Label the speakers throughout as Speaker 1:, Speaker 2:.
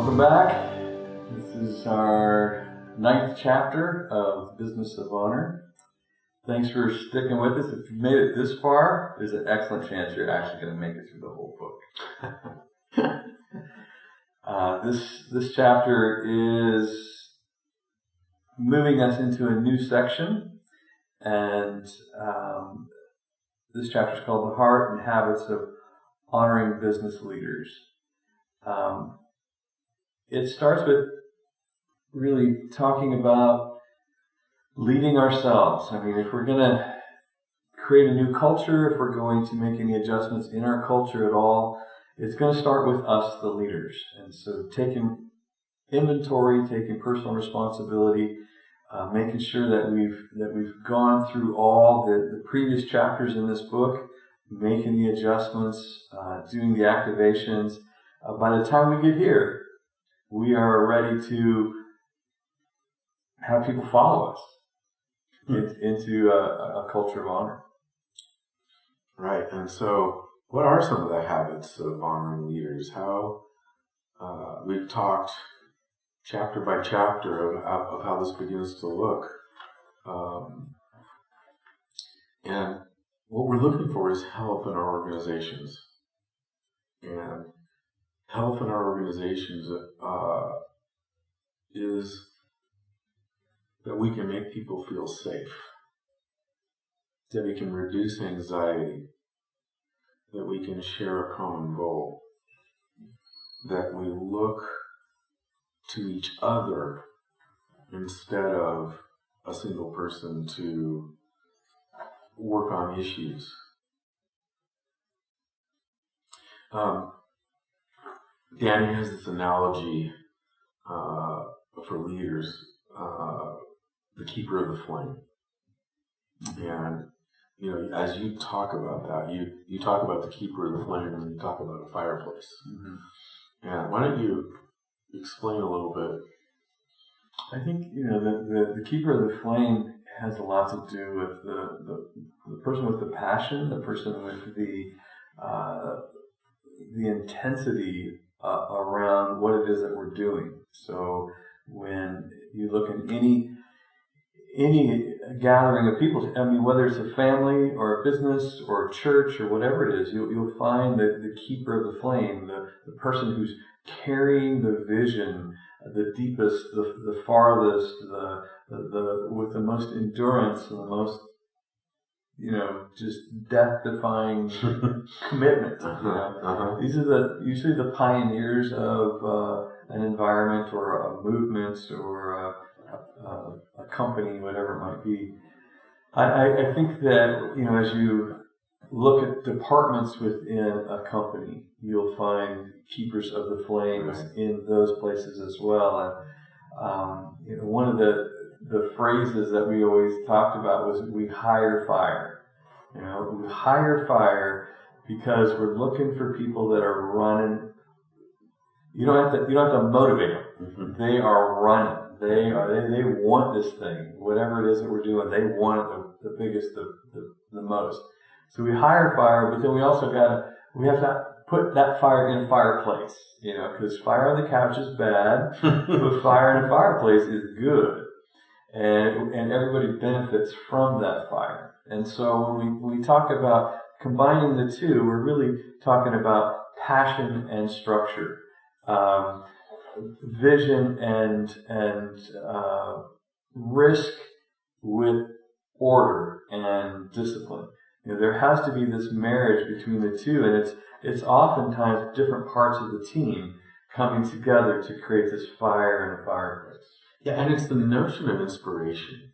Speaker 1: Welcome back. This is our 9th chapter of Business of Honor. Thanks for sticking with us. If you've made it this far, there's an excellent chance you're actually going to make it through the whole book. This chapter is moving us into a new section, and this chapter is called The Heart and Habits of Honoring Business Leaders. It starts with really talking about leading ourselves. I mean, if we're going to create a new culture, if we're going to make any adjustments in our culture at all, it's going to start with us, the leaders. And so taking inventory, taking personal responsibility, making sure that we've gone through all the previous chapters in this book, making the adjustments, doing the activations. By the time we get here, we are ready to have people follow us into a culture of honor.
Speaker 2: Right. And so what are some of the habits of honoring leaders? How we've talked chapter by chapter of how this begins to look. And what we're looking for is health in our organizations. And health in our organizations is that we can make people feel safe, that we can reduce anxiety, that we can share a common goal, that we look to each other instead of a single person to work on issues. Danny has this analogy for leaders, the keeper of the flame. And, you know, as you talk about that, you talk about the keeper of the flame and you talk about a fireplace. Mm-hmm. And why don't you explain a little bit?
Speaker 1: I think, you know, the keeper of the flame has a lot to do with the person with the passion, the person with the intensity around what it is that we're doing. So when you look at any gathering of people, I mean, whether it's a family or a business or a church or whatever it is, you'll find that the keeper of the flame, the person who's carrying the vision, the deepest, the farthest, the with the most endurance and the most, you know, just death-defying commitment. You know? These are usually the pioneers of an environment or a movement or a company, whatever it might be. I think that, you know, as you look at departments within a company, you'll find keepers of the flames in those places as well. And you know, one of the phrases that we always talked about was we hire fire. You know, we hire fire because we're looking for people that are running. You don't have to motivate them. Mm-hmm. They are running. They want this thing, whatever it is that we're doing. They want it the biggest, the most. So we hire fire, but then we also we have to put that fire in a fireplace, you know, because fire on the couch is bad, but fire in a fireplace is good, and everybody benefits from that fire. And so when we talk about combining the two, we're really talking about passion and structure. Vision and risk with order and discipline. You know, there has to be this marriage between the two, and it's oftentimes different parts of the team coming together to create this fire in a fireplace.
Speaker 2: Yeah, and it's the notion of inspiration,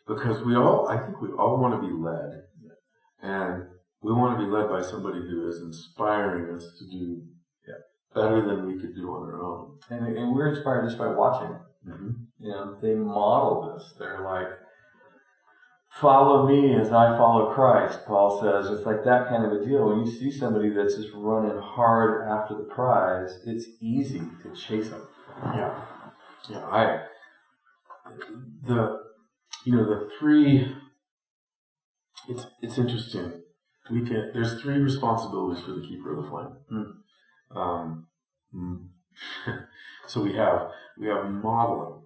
Speaker 2: because I think we all want to be led, and we want to be led by somebody who is inspiring us to do better than we could do on our own.
Speaker 1: And we're inspired just by watching. Mm-hmm. You know, they model this. They're like, follow me as I follow Christ, Paul says. It's like that kind of a deal. When you see somebody that's just running hard after the prize, it's easy to chase them.
Speaker 2: Yeah. Yeah, the three, it's interesting. There's three responsibilities for the keeper of the flame. So we have modeling,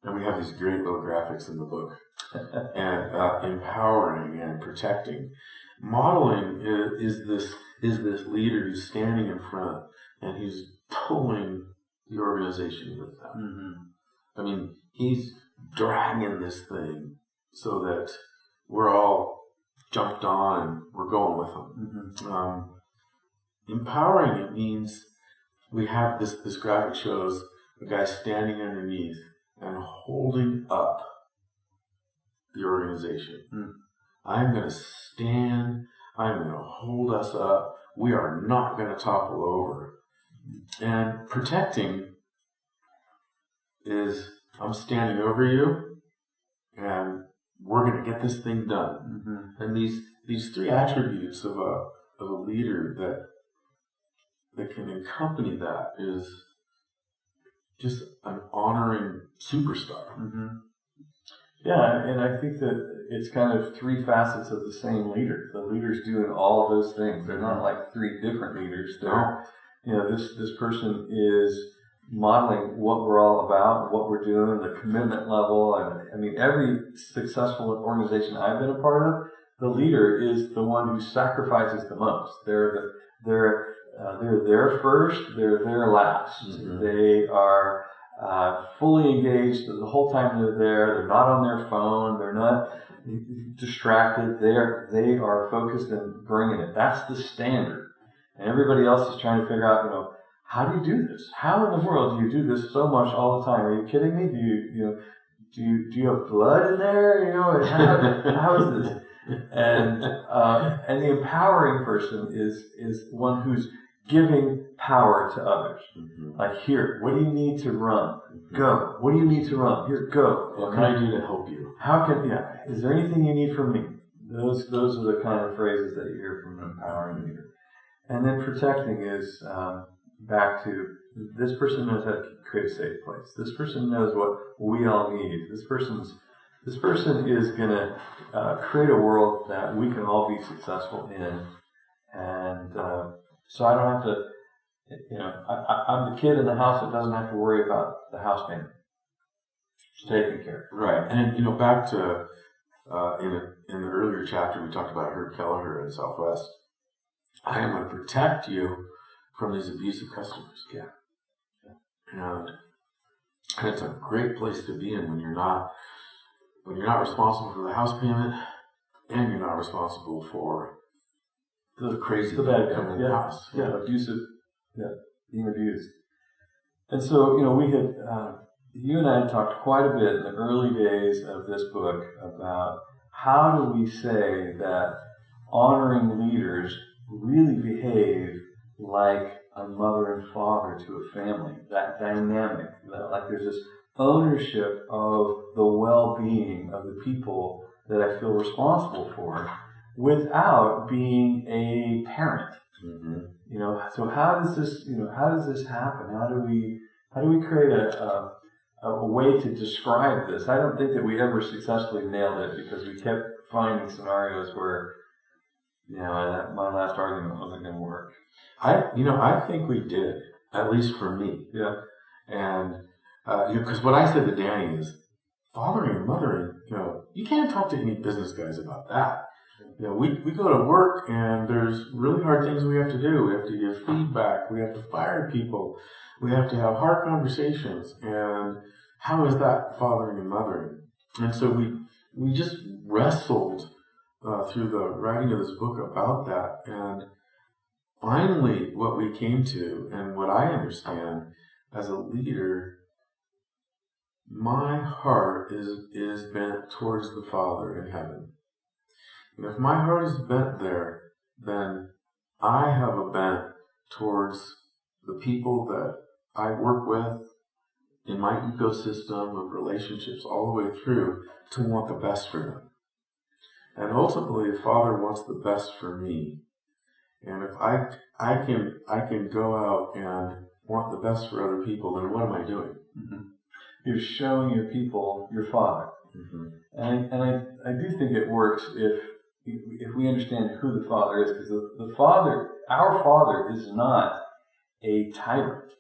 Speaker 2: and we have these great little graphics in the book, and empowering and protecting. Modeling is this leader who's standing in front and he's pulling the organization with them.
Speaker 1: Mm-hmm.
Speaker 2: I mean, he's dragging this thing so that we're all jumped on and we're going with him.
Speaker 1: Mm-hmm.
Speaker 2: Empowering, it means we have this graphic shows a guy standing underneath and holding up the organization.
Speaker 1: Mm.
Speaker 2: I'm going to stand, I'm going to hold us up. We are not going to topple over. And protecting is I'm standing over you and we're going to get this thing done.
Speaker 1: Mm-hmm.
Speaker 2: And these three attributes of a leader that can accompany that is just an honoring superstar.
Speaker 1: Mm-hmm. Yeah, and I think that it's kind of three facets of the same leader. The leader's doing all of those things. They're not like three different leaders. They're, this person is modeling what we're all about, what we're doing, the commitment level, and I mean every successful organization I've been a part of, the leader is the one who sacrifices the most. They're there first. They're there last.
Speaker 2: Mm-hmm.
Speaker 1: They are fully engaged the whole time they're there. They're not on their phone. They're not distracted. They are focused and bringing it. That's the standard. And everybody else is trying to figure out, how do you do this? How in the world do you do this so much all the time? Are you kidding me? Do you have blood in there? How is this? And the empowering person is one who's giving power to others.
Speaker 2: Mm-hmm.
Speaker 1: Like, here, what do you need to run? Go. What do you need to run? Here, go.
Speaker 2: What can I do to help you?
Speaker 1: Is there anything you need from me? Those are the kind of phrases that you hear from an empowering leader. And then protecting is back to this person knows how to create a safe place. This person knows what we all need. This person is going to create a world that we can all be successful in. And so I don't have to, I'm the kid in the house that doesn't have to worry about the house payment. It's taken care of.
Speaker 2: Right. And, back to, in the earlier chapter, we talked about Herb Kelleher in Southwest. I am going to protect you from these abusive customers.
Speaker 1: Yeah.
Speaker 2: And it's a great place to be in when you're not responsible for the house payment and you're not responsible for the crazy
Speaker 1: the bad
Speaker 2: coming in the house.
Speaker 1: Yeah, abusive, being abused. And so, we had, you and I had talked quite a bit in the early days of this book about how do we say that honoring leaders really behave like a mother and father to a family, that dynamic, like there's this ownership of the well-being of the people that I feel responsible for without being a parent.
Speaker 2: Mm-hmm.
Speaker 1: So how does this happen? How do we create a way to describe this? I don't think that we ever successfully nailed it because we kept finding scenarios where my last argument wasn't going to work.
Speaker 2: I think we did, at least for me.
Speaker 1: Yeah.
Speaker 2: And, because what I said to Danny is, fathering and mothering, you can't talk to any business guys about that. We go to work and there's really hard things we have to do. We have to give feedback. We have to fire people. We have to have hard conversations. And how is that fathering and mothering? And so we just wrestled through the writing of this book about that. And finally, what we came to, and what I understand as a leader, my heart is bent towards the Father in heaven. And if my heart is bent there, then I have a bent towards the people that I work with in my ecosystem of relationships all the way through to want the best for them. And ultimately, the Father wants the best for me. And if I can go out and want the best for other people, then what am I doing?
Speaker 1: Mm-hmm. You're showing your people your Father.
Speaker 2: Mm-hmm.
Speaker 1: And I do think it works if we understand who the Father is, because the Father, our Father, is not a tyrant.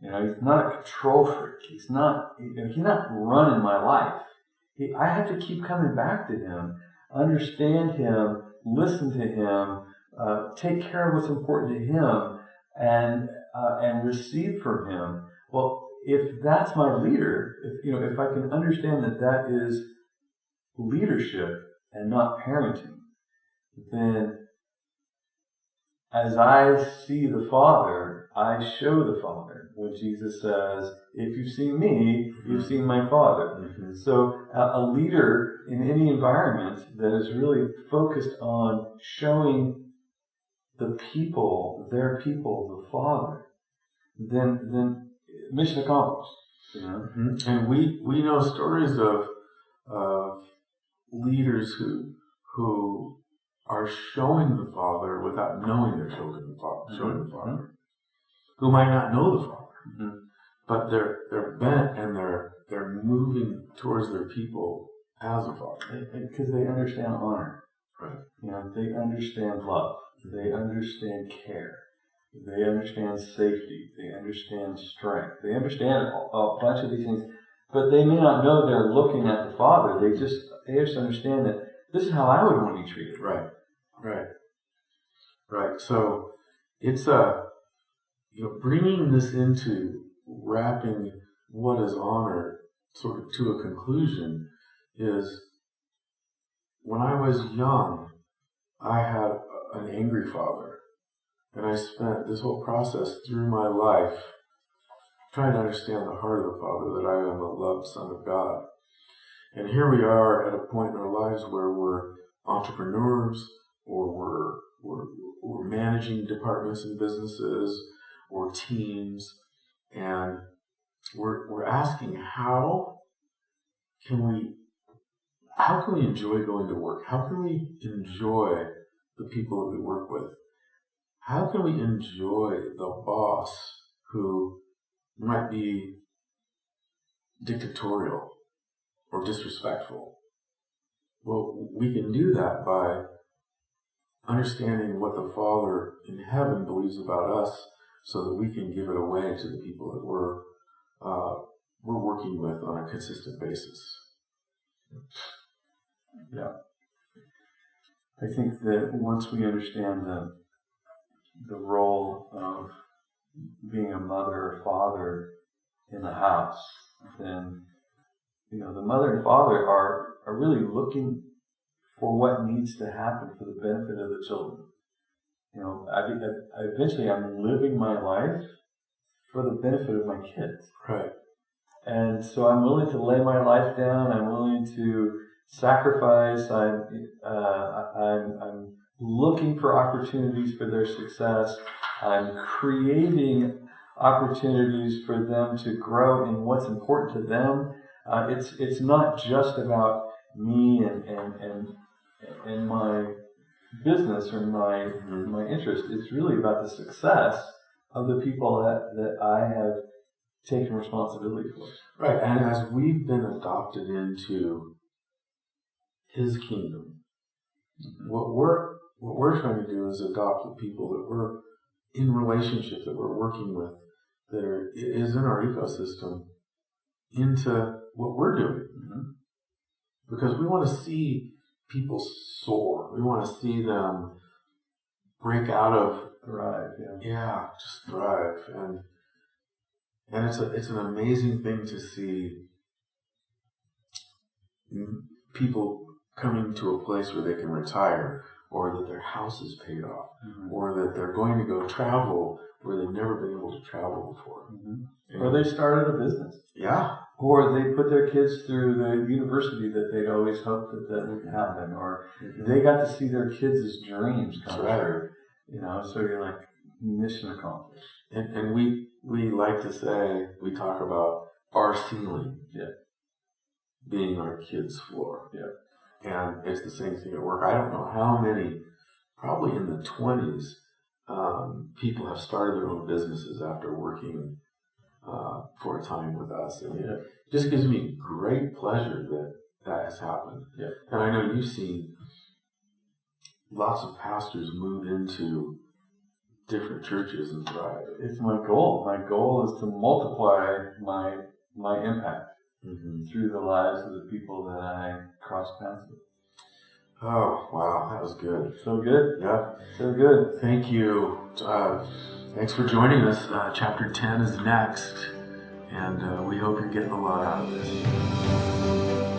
Speaker 1: You know, he's not a control freak. He's not running my life. I have to keep coming back to him, understand him, listen to him, take care of what's important to him, and receive from him. Well, if that's my leader, if I can understand that is leadership and not parenting, then as I see the Father, I show the Father. When Jesus says, if you've seen me, you've seen my Father.
Speaker 2: Mm-hmm.
Speaker 1: So a leader in any environment that is really focused on showing the people, the Father, then mission accomplished. You know?
Speaker 2: Mm-hmm. And we know stories of leaders who are showing the Father without knowing they're showing the Father, who might not know the Father, but they're bent and they're moving towards their people as a Father
Speaker 1: because they understand honor.
Speaker 2: Right.
Speaker 1: You know, they understand love. They understand care. They understand safety. They understand strength. They understand a bunch of these things, but they may not know they're looking at the Father. They just understand that this is how I would want to be treated.
Speaker 2: Right. So it's bringing this into wrapping what is honor sort of to a conclusion is when I was young, I had an angry father, and I spent this whole process through my life trying to understand the heart of the Father, that I am a loved Son of God. And here we are at a point in our lives where we're entrepreneurs, or we're managing departments and businesses or teams, and we're asking how can we enjoy going to work? How can we enjoy the people that we work with? How can we enjoy the boss who might be dictatorial or disrespectful? Well, we can do that by understanding what the Father in heaven believes about us, so that we can give it away to the people that we're working with on a consistent basis.
Speaker 1: Yeah. I think that once we understand the role of being a mother or father in the house, then the mother and father are really looking for what needs to happen for the benefit of the children. Eventually I'm living my life for the benefit of my kids.
Speaker 2: Right.
Speaker 1: And so I'm willing to lay my life down. I'm willing to sacrifice. I'm looking for opportunities for their success. I'm creating opportunities for them to grow in what's important to them. It's not just about me and my business or my interest. It's really about the success of the people that I have taken responsibility for.
Speaker 2: Right, and as we've been adopted into His kingdom, what we're trying to do is adopt the people that we're in relationship, that we're working with, that is in our ecosystem, into what we're doing. Because we want to see people soar. We want to see them break out of
Speaker 1: thrive.
Speaker 2: Yeah, just thrive. And it's an amazing thing to see people coming to a place where they can retire, or that their house is paid off, or that they're going to go travel where they've never been able to travel before.
Speaker 1: Or they started a business.
Speaker 2: Yeah.
Speaker 1: Or they put their kids through the university that they'd always hoped that would happen. Or they got to see their kids' dreams come true. So you're like, mission accomplished.
Speaker 2: And we like to say, we talk about our ceiling being our kids' floor. And it's the same thing at work. I don't know how many, probably in the 20s, people have started their own businesses after working for a time with us. And it just gives me great pleasure that has happened. And I know you've seen lots of pastors move into different churches and thrive.
Speaker 1: It's my goal. My goal is to multiply my impact through the lives of the people that I cross paths with.
Speaker 2: Oh, wow, that was good.
Speaker 1: So good.
Speaker 2: Yeah.
Speaker 1: So good.
Speaker 2: Thank you. Thanks for joining us. Chapter 10 is next, and we hope you're getting a lot out of this.